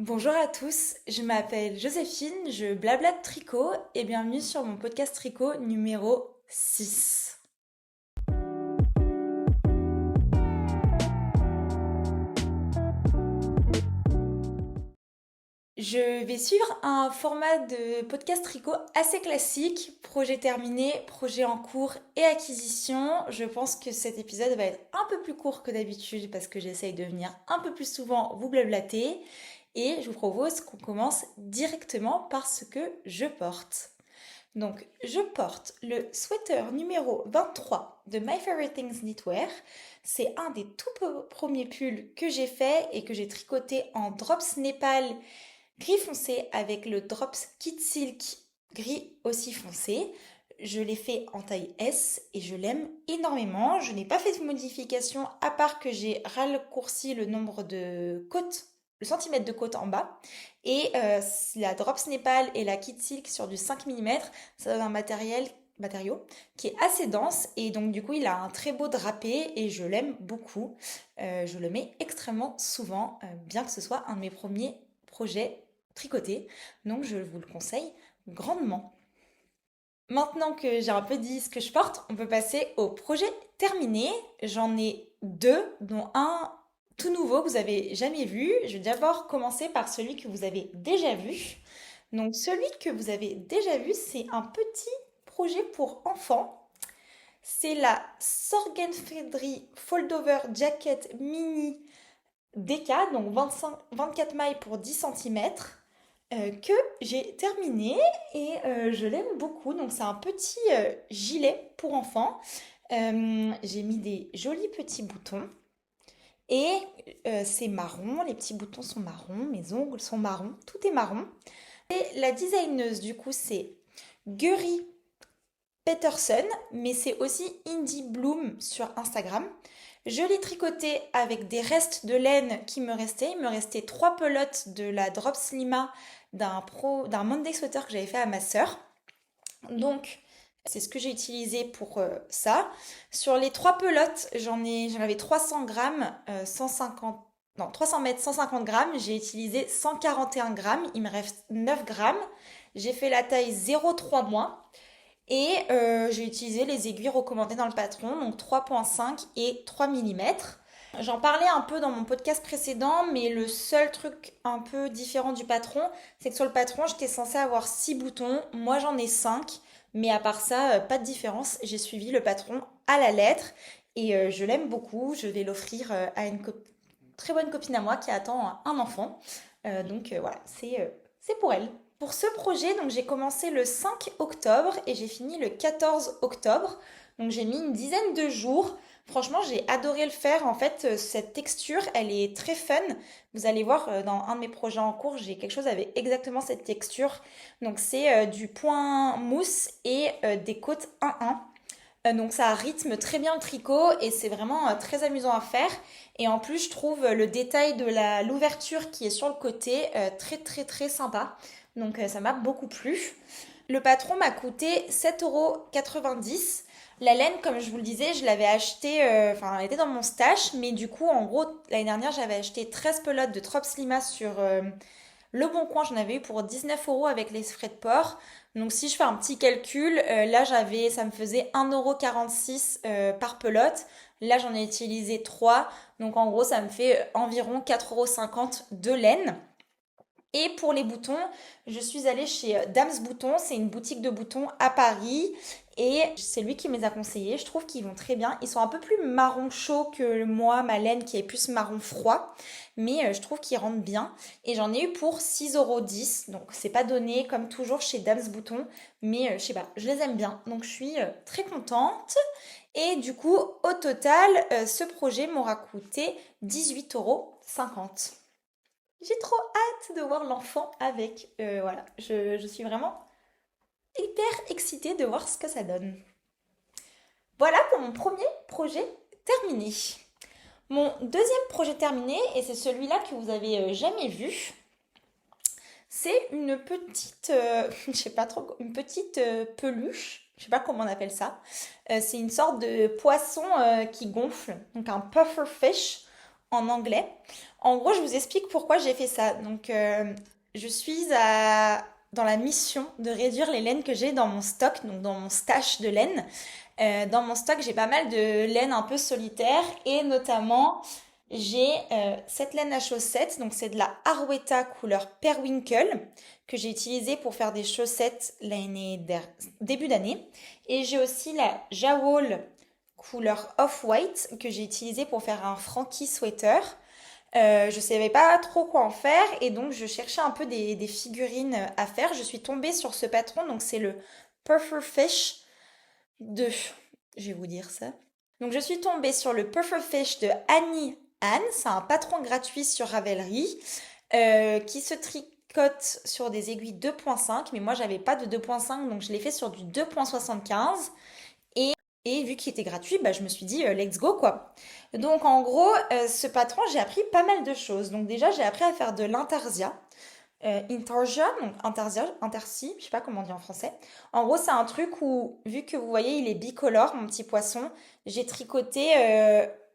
Bonjour à tous, je m'appelle Joséphine, je blablate tricot et bienvenue sur mon podcast tricot numéro 6. Je vais suivre un format de podcast tricot assez classique, projet terminé, projet en cours et acquisition. Je pense que cet épisode va être un peu plus court que d'habitude parce que j'essaye de venir un peu plus souvent vous blablater et je vous propose qu'on commence directement par ce que je porte. Donc, je porte le sweater numéro 23 de My Favorite Things Knitwear. C'est un des tout premiers pulls que j'ai fait et que j'ai tricoté en drops Népal gris foncé avec le drops Kit Silk gris aussi foncé. Je l'ai fait en taille S et je l'aime énormément. Je n'ai pas fait de modification à part que j'ai raccourci le nombre de côtes, le centimètre de côte en bas. Et la Drops Népal et la Kit Silk sur du 5 mm, ça donne un matériau qui est assez dense et donc du coup il a un très beau drapé et je l'aime beaucoup. Je le mets extrêmement souvent, bien que ce soit un de mes premiers projets tricotés, donc je vous le conseille grandement. Maintenant que j'ai un peu dit ce que je porte, on peut passer au projet terminé. J'en ai deux, dont un tout nouveau que vous avez jamais vu. Je vais d'abord commencer par celui que vous avez déjà vu. Donc celui que vous avez déjà vu, c'est un petit projet pour enfants. C'est la Sorgenfriedrich Foldover Jacket Mini DK, donc 24 mailles pour 10 cm que j'ai terminé et je l'aime beaucoup. Donc c'est un petit gilet pour enfants. J'ai mis des jolis petits boutons et c'est marron, les petits boutons sont marrons, mes ongles sont marrons, tout est marron. Et la designeuse du coup c'est Guri Peterson, mais c'est aussi Indie Bloom sur Instagram. Je l'ai tricoté avec des restes de laine qui me restaient. Il me restait trois pelotes de la Drops Lima d'un Monday Sweater que j'avais fait à ma sœur. Donc, c'est ce que j'ai utilisé pour ça. Sur les trois pelotes, j'en avais 300 grammes, 150, non, 300 mètres, 150 grammes. J'ai utilisé 141 grammes. Il me reste 9 grammes. J'ai fait la taille 0,3 et j'ai utilisé les aiguilles recommandées dans le patron, donc 3,5 et 3 mm. J'en parlais un peu dans mon podcast précédent, mais le seul truc un peu différent du patron, c'est que sur le patron, j'étais censée avoir 6 boutons. Moi, j'en ai 5. Mais à part ça, pas de différence. J'ai suivi le patron à la lettre et je l'aime beaucoup. Je vais l'offrir à une très bonne copine à moi qui attend un enfant. Donc voilà, c'est pour elle. Pour ce projet, donc j'ai commencé le 5 octobre et j'ai fini le 14 octobre. Donc j'ai mis une dizaine de jours. Franchement, j'ai adoré le faire. En fait, cette texture, elle est très fun. Vous allez voir, dans un de mes projets en cours, j'ai quelque chose avec exactement cette texture. Donc c'est du point mousse et des côtes 1-1. Donc ça rythme très bien le tricot et c'est vraiment très amusant à faire. Et en plus, je trouve le détail de l'ouverture qui est sur le côté très très très sympa. Donc ça m'a beaucoup plu. Le patron m'a coûté 7,90 €. La laine, comme je vous le disais, je l'avais acheté, enfin elle était dans mon stash, mais du coup en gros l'année dernière j'avais acheté 13 pelotes de Trop Slima sur le Bon Coin, j'en avais eu pour 19 € avec les frais de port. Donc si je fais un petit calcul, là ça me faisait 1,46 € par pelote. Là j'en ai utilisé 3. Donc en gros ça me fait environ 4,50 € de laine. Et pour les boutons, je suis allée chez Dam's Boutons, c'est une boutique de boutons à Paris et c'est lui qui me les a conseillés. Je trouve qu'ils vont très bien. Ils sont un peu plus marron chaud que moi, ma laine qui est plus marron froid, mais je trouve qu'ils rentrent bien. Et j'en ai eu pour 6,10 €, donc c'est pas donné comme toujours chez Dam's Boutons, mais je sais pas, je les aime bien, donc je suis très contente. Et du coup, au total, ce projet m'aura coûté 18,50 €. J'ai trop hâte de voir l'enfant avec. Voilà, je suis vraiment hyper excitée de voir ce que ça donne. Voilà pour mon premier projet terminé. Mon deuxième projet terminé, et c'est celui-là que vous avez jamais vu, c'est une petite, je sais pas trop, une petite peluche, je sais pas comment on appelle ça. C'est une sorte de poisson qui gonfle, donc un puffer fish en anglais. En gros, je vous explique pourquoi j'ai fait ça. Donc, je suis dans la mission de réduire les laines que j'ai dans mon stock, donc dans mon stash de laine. Dans mon stock, j'ai pas mal de laine un peu solitaire et notamment j'ai cette laine à chaussettes, donc c'est de la Arwetta couleur Periwinkle que j'ai utilisée pour faire des chaussettes début d'année. Et j'ai aussi la Jawol couleur Off-White que j'ai utilisée pour faire un Frankie sweater. Je savais pas trop quoi en faire et donc je cherchais un peu des figurines à faire. Je suis tombée sur ce patron, donc c'est le Pufferfish de... Je vais vous dire ça. Donc je suis tombée sur le Pufferfish de Annie Anne. C'est un patron gratuit sur Ravelry qui se tricote sur des aiguilles 2.5. Mais moi j'avais pas de 2.5 donc je l'ai fait sur du 2.75. Et vu qu'il était gratuit, bah, je me suis dit, let's go quoi. Donc en gros, ce patron, j'ai appris pas mal de choses. Donc déjà, j'ai appris à faire de l'intarsia. Intarsia, donc intersi, je sais pas comment on dit en français. En gros, c'est un truc où, vu que vous voyez, il est bicolore, mon petit poisson, j'ai tricoté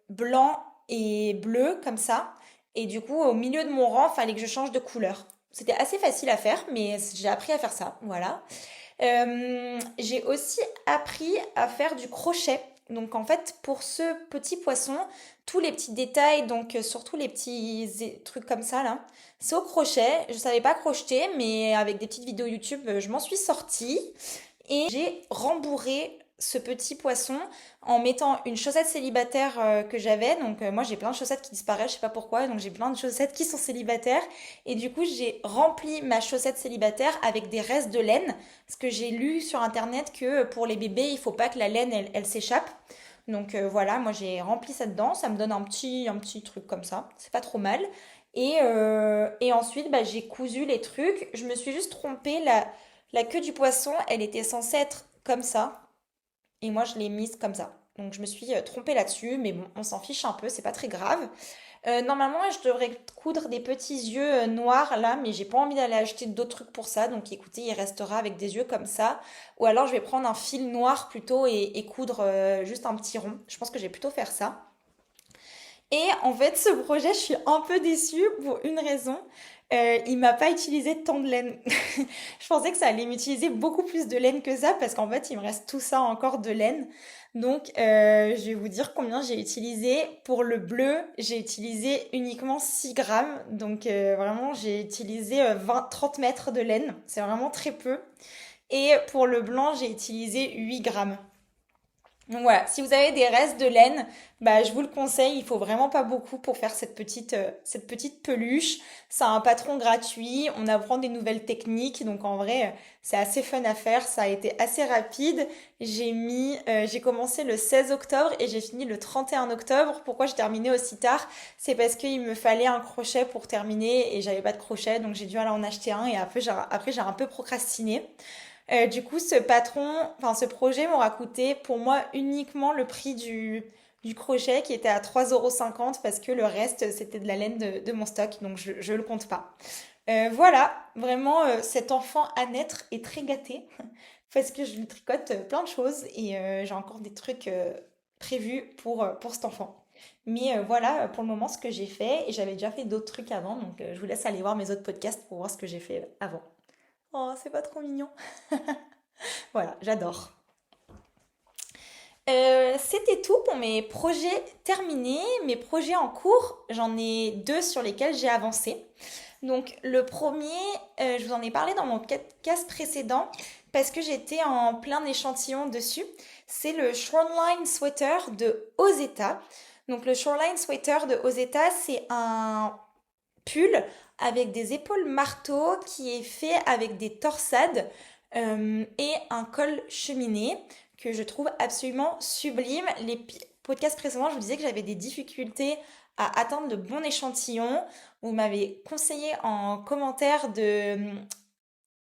blanc et bleu comme ça. Et du coup, au milieu de mon rang, fallait que je change de couleur. C'était assez facile à faire, mais j'ai appris à faire ça, voilà. J'ai aussi appris à faire du crochet. Donc en fait, pour ce petit poisson, tous les petits détails, donc surtout les petits trucs comme ça là, c'est au crochet. Je savais pas crocheter, mais avec des petites vidéos YouTube, je m'en suis sortie. Et j'ai rembourré ce petit poisson en mettant une chaussette célibataire que j'avais. Donc moi j'ai plein de chaussettes qui disparaissent, je sais pas pourquoi. Donc j'ai plein de chaussettes qui sont célibataires. Et du coup j'ai rempli ma chaussette célibataire avec des restes de laine. Parce que j'ai lu sur internet que pour les bébés il faut pas que la laine elle s'échappe. Donc voilà, moi j'ai rempli ça dedans. Ça me donne un petit truc comme ça. C'est pas trop mal. Et ensuite bah, j'ai cousu les trucs. Je me suis juste trompée. La queue du poisson, elle était censée être comme ça. Et moi, je l'ai mise comme ça. Donc, je me suis trompée là-dessus. Mais bon, on s'en fiche un peu, c'est pas très grave. Normalement, je devrais coudre des petits yeux noirs là, mais j'ai pas envie d'aller acheter d'autres trucs pour ça. Donc, écoutez, il restera avec des yeux comme ça. Ou alors, je vais prendre un fil noir plutôt et coudre juste un petit rond. Je pense que je vais plutôt faire ça. Et en fait, ce projet, je suis un peu déçue pour une raison. Il m'a pas utilisé tant de laine. Je pensais que ça allait m'utiliser beaucoup plus de laine que ça parce qu'en fait, il me reste tout ça encore de laine. Donc, je vais vous dire combien j'ai utilisé. Pour le bleu, j'ai utilisé uniquement 6 grammes. Donc, vraiment, j'ai utilisé 30 mètres de laine. C'est vraiment très peu. Et pour le blanc, j'ai utilisé 8 grammes. Donc voilà, si vous avez des restes de laine, bah, je vous le conseille, il faut vraiment pas beaucoup pour faire cette petite peluche. C'est un patron gratuit, on apprend des nouvelles techniques, donc en vrai, c'est assez fun à faire, ça a été assez rapide. J'ai commencé le 16 octobre et j'ai fini le 31 octobre. Pourquoi j'ai terminé aussi tard? C'est parce qu'il me fallait un crochet pour terminer et j'avais pas de crochet, donc j'ai dû aller en acheter un et après j'ai un peu procrastiné. Du coup, ce projet m'aura coûté pour moi uniquement le prix du crochet qui était à 3,50 € parce que le reste c'était de la laine de mon stock, donc je le compte pas. Voilà, vraiment cet enfant à naître est très gâté parce que je lui tricote plein de choses et j'ai encore des trucs prévus pour cet enfant. Mais voilà pour le moment ce que j'ai fait et j'avais déjà fait d'autres trucs avant, donc je vous laisse aller voir mes autres podcasts pour voir ce que j'ai fait avant. Oh, c'est pas trop mignon. Voilà, j'adore. C'était tout pour mes projets terminés. Mes projets en cours, j'en ai deux sur lesquels j'ai avancé. Donc le premier, je vous en ai parlé dans mon podcast précédent parce que j'étais en plein échantillon dessus. C'est le Shoreline Sweater de Ozeta. Donc le Shoreline Sweater de Ozeta, c'est un pull avec des épaules marteau qui est fait avec des torsades et un col cheminé que je trouve absolument sublime. Les podcasts précédents, je vous disais que j'avais des difficultés à atteindre de bons échantillons. Vous m'avez conseillé en commentaire de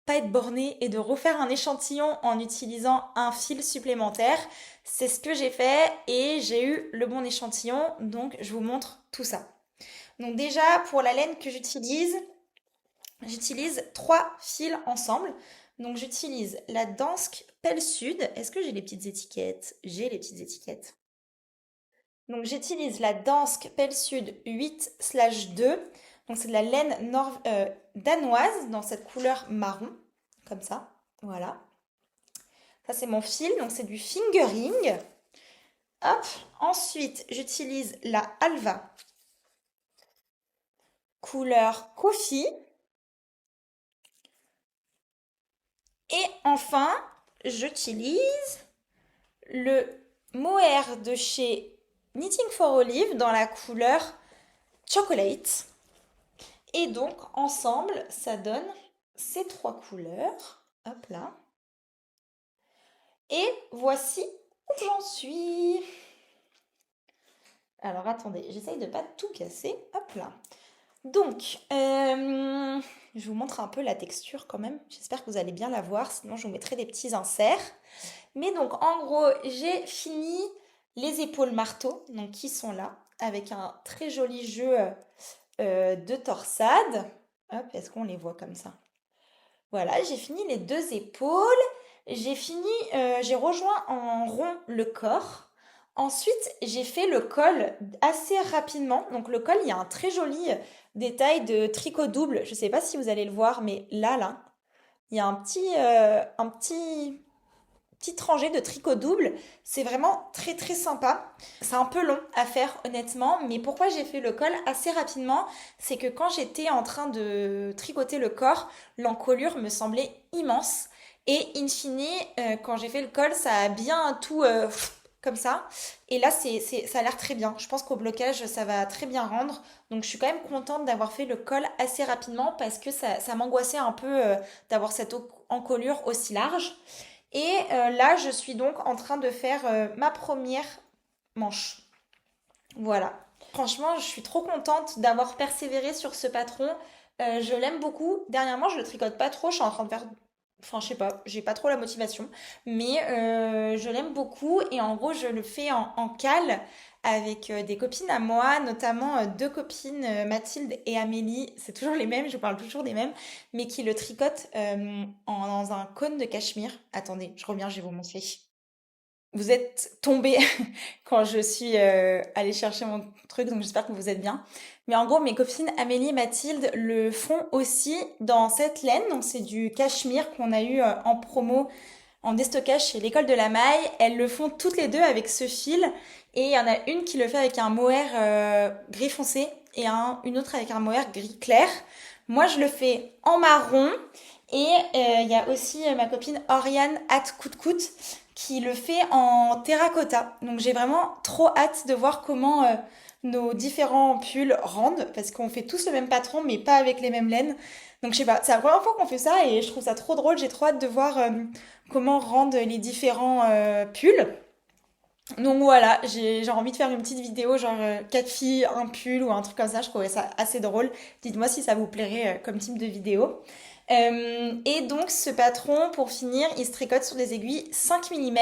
pas être borné et de refaire un échantillon en utilisant un fil supplémentaire. C'est ce que j'ai fait et j'ai eu le bon échantillon, donc je vous montre tout ça. Donc déjà, pour la laine que j'utilise trois fils ensemble. Donc j'utilise la Dansk Pelle Sud. Est-ce que j'ai les petites étiquettes? J'ai les petites étiquettes. Donc j'utilise la Dansk Pelsud 8/2. Donc c'est de la laine danoise dans cette couleur marron, comme ça. Voilà. Ça c'est mon fil, donc c'est du fingering. Hop. Ensuite, j'utilise la Alva couleur coffee. Et enfin, j'utilise le mohair de chez Knitting for Olive dans la couleur chocolate. Et donc, ensemble, ça donne ces trois couleurs. Hop là. Et voici où j'en suis. Alors, attendez, j'essaye de pas tout casser. Hop là. Donc, je vous montre un peu la texture quand même. J'espère que vous allez bien la voir, sinon je vous mettrai des petits inserts. Mais donc, en gros, j'ai fini les épaules marteau, donc qui sont là, avec un très joli jeu de torsade. Hop, est-ce qu'on les voit comme ça? Voilà, j'ai fini les deux épaules. J'ai rejoint en rond le corps. Ensuite, j'ai fait le col assez rapidement. Donc le col, il y a un très joli détail de tricot double. Je ne sais pas si vous allez le voir, mais là, il y a petite rangée de tricot double. C'est vraiment très très sympa. C'est un peu long à faire honnêtement, mais pourquoi j'ai fait le col assez rapidement, c'est que quand j'étais en train de tricoter le corps, l'encolure me semblait immense. Et in fine, quand j'ai fait le col, ça a bien tout comme ça. Et là, ça a l'air très bien. Je pense qu'au blocage, ça va très bien rendre. Donc je suis quand même contente d'avoir fait le col assez rapidement parce que ça m'angoissait un peu d'avoir cette encolure aussi large. Et là, je suis donc en train de faire ma première manche. Voilà. Franchement, je suis trop contente d'avoir persévéré sur ce patron. Je l'aime beaucoup. Dernièrement, je le tricote pas trop. Je suis en train de faire. Enfin, je sais pas, j'ai pas trop la motivation. Mais je l'aime beaucoup. Et en gros, je le fais en cale avec des copines à moi, notamment deux copines, Mathilde et Amélie. C'est toujours les mêmes, je parle toujours des mêmes, mais qui le tricotent dans un cône de cachemire. Attendez, je reviens, je vais vous montrer. Vous êtes tombés quand je suis allée chercher mon truc, donc j'espère que vous êtes bien. Mais en gros, mes copines Amélie et Mathilde le font aussi dans cette laine. Donc c'est du cachemire qu'on a eu en promo, en déstockage chez l'école de la maille. Elles le font toutes les deux avec ce fil. Et il y en a une qui le fait avec un mohair gris foncé et une autre avec un mohair gris clair. Moi, je le fais en marron. Et il y a aussi ma copine Oriane Coute qui le fait en terracotta. Donc j'ai vraiment trop hâte de voir comment nos différents pulls rendent, parce qu'on fait tous le même patron, mais pas avec les mêmes laines. Donc je sais pas, c'est la première fois qu'on fait ça et je trouve ça trop drôle. J'ai trop hâte de voir comment rendent les différents pulls. Donc voilà, j'ai envie de faire une petite vidéo, genre 4 filles, un pull ou un truc comme ça. Je trouvais ça assez drôle. Dites-moi si ça vous plairait comme type de vidéo. Et donc ce patron, pour finir, il se tricote sur des aiguilles 5 mm.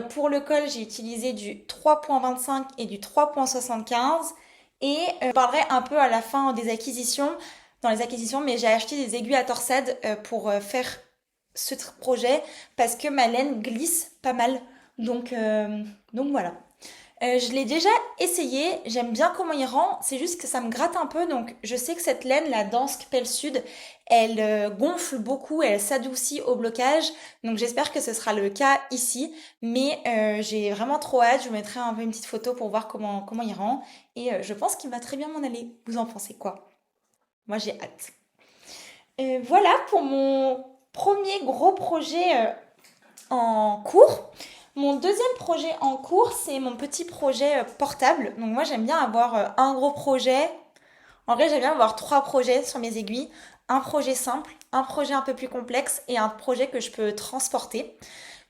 Pour le col, j'ai utilisé du 3,25 et du 3,75. Et je parlerai un peu à la fin des acquisitions, dans les acquisitions, mais j'ai acheté des aiguilles à torsade pour faire ce projet parce que ma laine glisse pas mal. Donc voilà. Je l'ai déjà essayé, j'aime bien comment il rend, c'est juste que ça me gratte un peu, donc je sais que cette laine, la Dansk Pelsud, elle gonfle beaucoup, elle s'adoucit au blocage, donc j'espère que ce sera le cas ici, mais j'ai vraiment trop hâte, je vous mettrai un peu une petite photo pour voir comment il rend, et je pense qu'il va très bien m'en aller. Vous en pensez quoi? Moi j'ai hâte. Voilà pour mon premier gros projet en cours. Mon deuxième projet en cours, c'est mon petit projet portable. Donc moi, j'aime bien avoir un gros projet. En vrai, j'aime bien avoir trois projets sur mes aiguilles. Un projet simple, un projet un peu plus complexe et un projet que je peux transporter.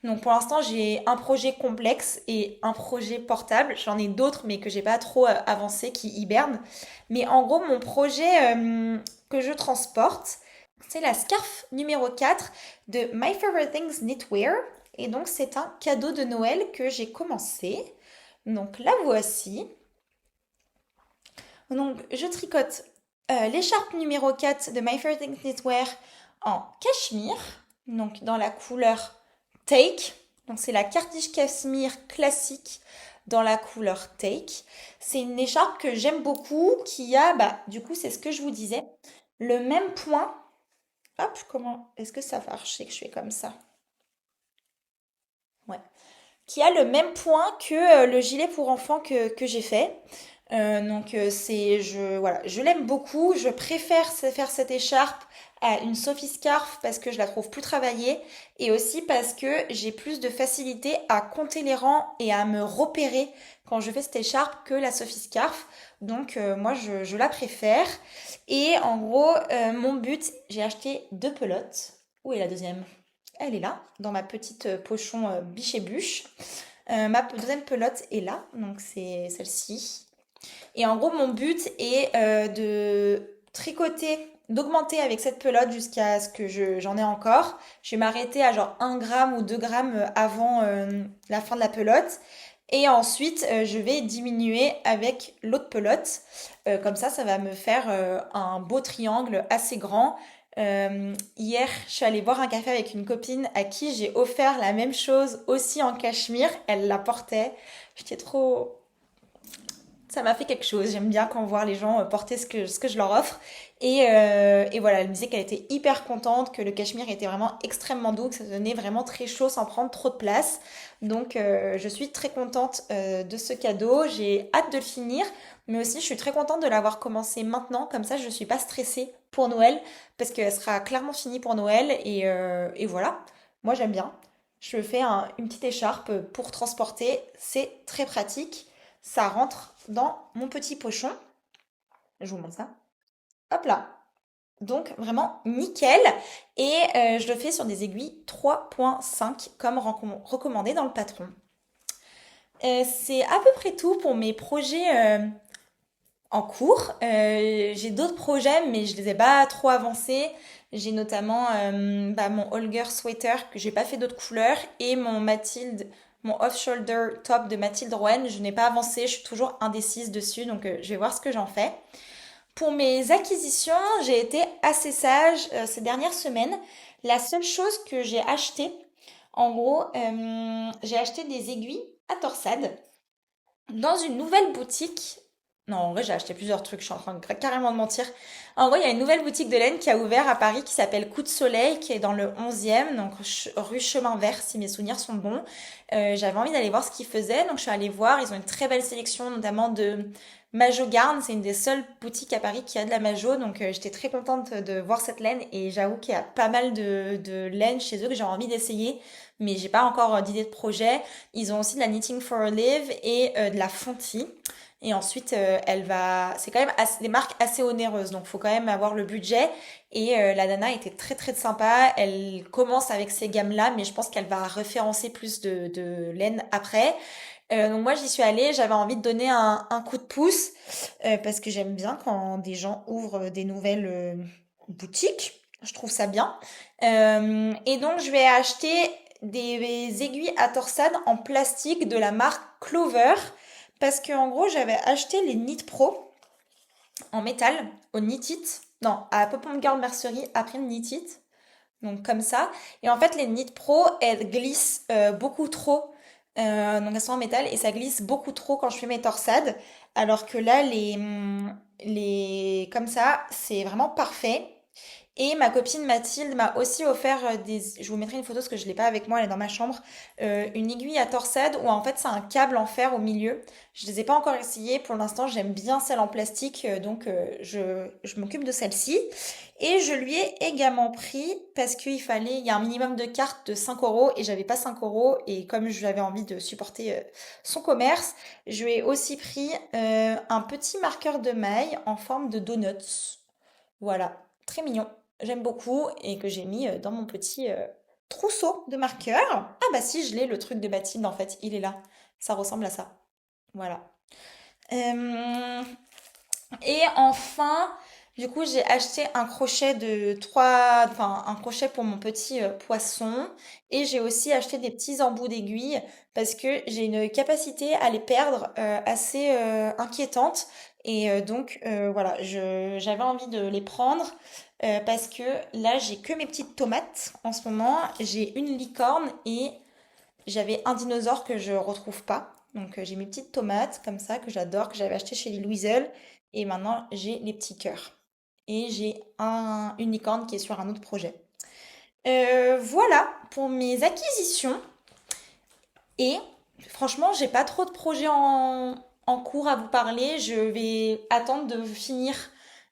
Donc pour l'instant, j'ai un projet complexe et un projet portable. J'en ai d'autres, mais que j'ai pas trop avancé, qui hibernent. Mais en gros, mon projet que je transporte, c'est la scarf numéro 4 de My Favorite Things Knitwear. Et donc, c'est un cadeau de Noël que j'ai commencé. Donc, la voici. Donc, je tricote l'écharpe numéro 4 de My Favorite Things Knitwear en cachemire. Donc, dans la couleur Take. Donc, c'est la cartige cashmere classique dans la couleur Take. C'est une écharpe que j'aime beaucoup, qui a, bah, du coup, c'est ce que je vous disais, le même point. Hop, comment est-ce que ça marche? C'est que je fais comme ça. Ouais. Qui a le même point que le gilet pour enfants que j'ai fait. Voilà, je l'aime beaucoup. Je préfère faire cette écharpe à une Sophie Scarf parce que je la trouve plus travaillée et aussi parce que j'ai plus de facilité à compter les rangs et à me repérer quand je fais cette écharpe que la Sophie Scarf. Moi, je la préfère. Et en gros, mon but, j'ai acheté deux pelotes. Où est la deuxième? Elle est là, dans ma petite pochon biche et bûche. Ma deuxième pelote est là, donc c'est celle-ci. Et en gros, mon but est de tricoter, d'augmenter avec cette pelote jusqu'à ce que j'en ai encore. Je vais m'arrêter à genre 1 gramme ou 2 grammes avant la fin de la pelote. Et ensuite, je vais diminuer avec l'autre pelote. Comme ça va me faire un beau triangle assez grand. Hier, je suis allée boire un café avec une copine à qui j'ai offert la même chose aussi en cachemire. Elle la portait. J'étais trop, ça m'a fait quelque chose. J'aime bien quand voir les gens porter ce que je leur offre. Et voilà, elle me disait qu'elle était hyper contente, que le cachemire était vraiment extrêmement doux, que ça donnait vraiment très chaud sans prendre trop de place. Je suis très contente de ce cadeau. J'ai hâte de le finir, mais aussi je suis très contente de l'avoir commencé maintenant. Comme ça, je ne suis pas stressée pour Noël, parce qu'elle sera clairement finie pour Noël. Et voilà, moi j'aime bien. Je fais une petite écharpe pour transporter. C'est très pratique. Ça rentre dans mon petit pochon. Je vous montre ça. Hop là. Donc vraiment nickel. Et je le fais sur des aiguilles 3,5 comme recommandé dans le patron. C'est à peu près tout pour mes projets en cours. J'ai d'autres projets, mais je les ai pas trop avancés. J'ai notamment mon Holger sweater que j'ai pas fait d'autres couleurs et mon off-shoulder top de Mathilde Rouen. Je n'ai pas avancé, je suis toujours indécise dessus, je vais voir ce que j'en fais. Pour mes acquisitions, j'ai été assez sage ces dernières semaines. La seule chose que j'ai achetée, en gros, j'ai acheté des aiguilles à torsade dans une nouvelle boutique. Non, en vrai, j'ai acheté plusieurs trucs, je suis en train de carrément de mentir. En vrai, il y a une nouvelle boutique de laine qui a ouvert à Paris qui s'appelle Coup de Soleil, qui est dans le 11e, donc rue Chemin Vert, si mes souvenirs sont bons. J'avais envie d'aller voir ce qu'ils faisaient, donc je suis allée voir. Ils ont une très belle sélection, notamment de Majo Garn. C'est une des seules boutiques à Paris qui a de la Majo, j'étais très contente de voir cette laine et j'avoue qu'il y a pas mal de laine chez eux que j'ai envie d'essayer, mais j'ai pas encore d'idée de projet. Ils ont aussi de la Knitting for a Live et de la Fonty. Et ensuite, c'est quand même des marques assez onéreuses, donc faut quand même avoir le budget. Et la nana était très très sympa. Elle commence avec ces gammes-là, mais je pense qu'elle va référencer plus de laine après. Donc moi j'y suis allée, j'avais envie de donner un coup de pouce parce que j'aime bien quand des gens ouvrent des nouvelles boutiques. Je trouve ça bien. Et donc je vais acheter des aiguilles à torsade en plastique de la marque Clover. Parce que en gros, j'avais acheté les Knit Pro en métal au Knit It. Non, à Pop Girl Mercerie après le Knit It. Donc comme ça. Et en fait, les Knit Pro, elles glissent beaucoup trop. Donc elles sont en métal et ça glisse beaucoup trop quand je fais mes torsades. Alors que là, les comme ça, c'est vraiment parfait. Et ma copine Mathilde m'a aussi offert je vous mettrai une photo parce que je l'ai pas avec moi, elle est dans ma chambre, une aiguille à torsade où en fait c'est un câble en fer au milieu. Je les ai pas encore essayées, pour l'instant j'aime bien celle en plastique, je m'occupe de celle-ci. Et je lui ai également pris parce il y a un minimum de cartes de 5 euros et j'avais pas 5 euros et comme j'avais envie de supporter son commerce, je lui ai aussi pris un petit marqueur de maille en forme de donuts. Voilà, très mignon. J'aime beaucoup et que j'ai mis dans mon petit trousseau de marqueurs. Ah bah si, je l'ai, le truc de Mathilde en fait, il est là. Ça ressemble à ça. Voilà. Euh, et enfin, du coup, j'ai acheté un crochet un crochet pour mon petit poisson. Et j'ai aussi acheté des petits embouts d'aiguilles parce que j'ai une capacité à les perdre assez inquiétante. Voilà, j'avais envie de les prendre parce que là, j'ai que mes petites tomates en ce moment. J'ai une licorne et j'avais un dinosaure que je retrouve pas. Donc j'ai mes petites tomates comme ça que j'adore, que j'avais acheté chez les Louiselle. Et maintenant j'ai les petits cœurs. Et j'ai un unicorn qui est sur un autre projet. Voilà pour mes acquisitions. Et franchement, j'ai pas trop de projets en cours à vous parler. Je vais attendre de finir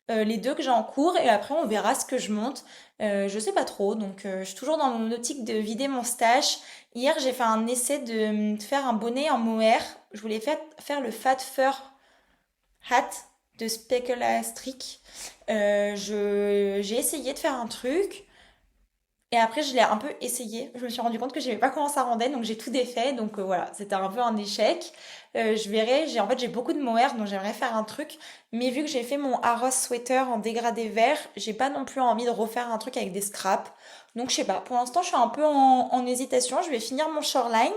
les deux que j'ai en cours et après on verra ce que je monte. Je sais pas trop, donc je suis toujours dans mon optique de vider mon stash. Hier, j'ai fait un essai de faire un bonnet en mohair. Je voulais faire le Fat Fur Hat de Speculastric. J'ai essayé de faire un truc. Et après, je l'ai un peu essayé. Je me suis rendu compte que je n'aimais pas comment ça rendait, donc j'ai tout défait. Donc voilà, c'était un peu un échec. Je verrai. J'ai beaucoup de mohair, donc j'aimerais faire un truc. Mais vu que j'ai fait mon Harrow sweater en dégradé vert, j'ai pas non plus envie de refaire un truc avec des scraps. Donc je sais pas. Pour l'instant, je suis un peu en hésitation. Je vais finir mon shoreline.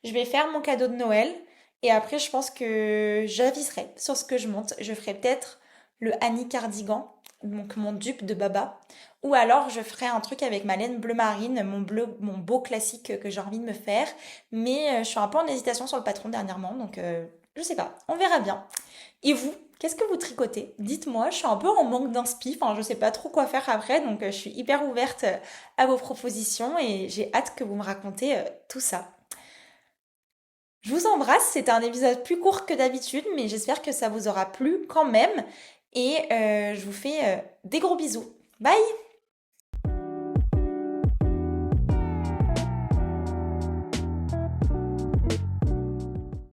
Je vais faire mon cadeau de Noël. Et après, je pense que j'aviserai sur ce que je monte. Je ferai peut-être le Annie cardigan, donc mon dupe de Baba. Ou alors je ferai un truc avec ma laine bleu marine, mon beau classique que j'ai envie de me faire. Mais je suis un peu en hésitation sur le patron dernièrement, donc je sais pas, on verra bien. Et vous, qu'est-ce que vous tricotez? Dites-moi, je suis un peu en manque d'inspi, enfin je sais pas trop quoi faire après, donc je suis hyper ouverte à vos propositions et j'ai hâte que vous me racontez tout ça. Je vous embrasse, c'était un épisode plus court que d'habitude, mais j'espère que ça vous aura plu quand même. Et je vous fais des gros bisous. Bye!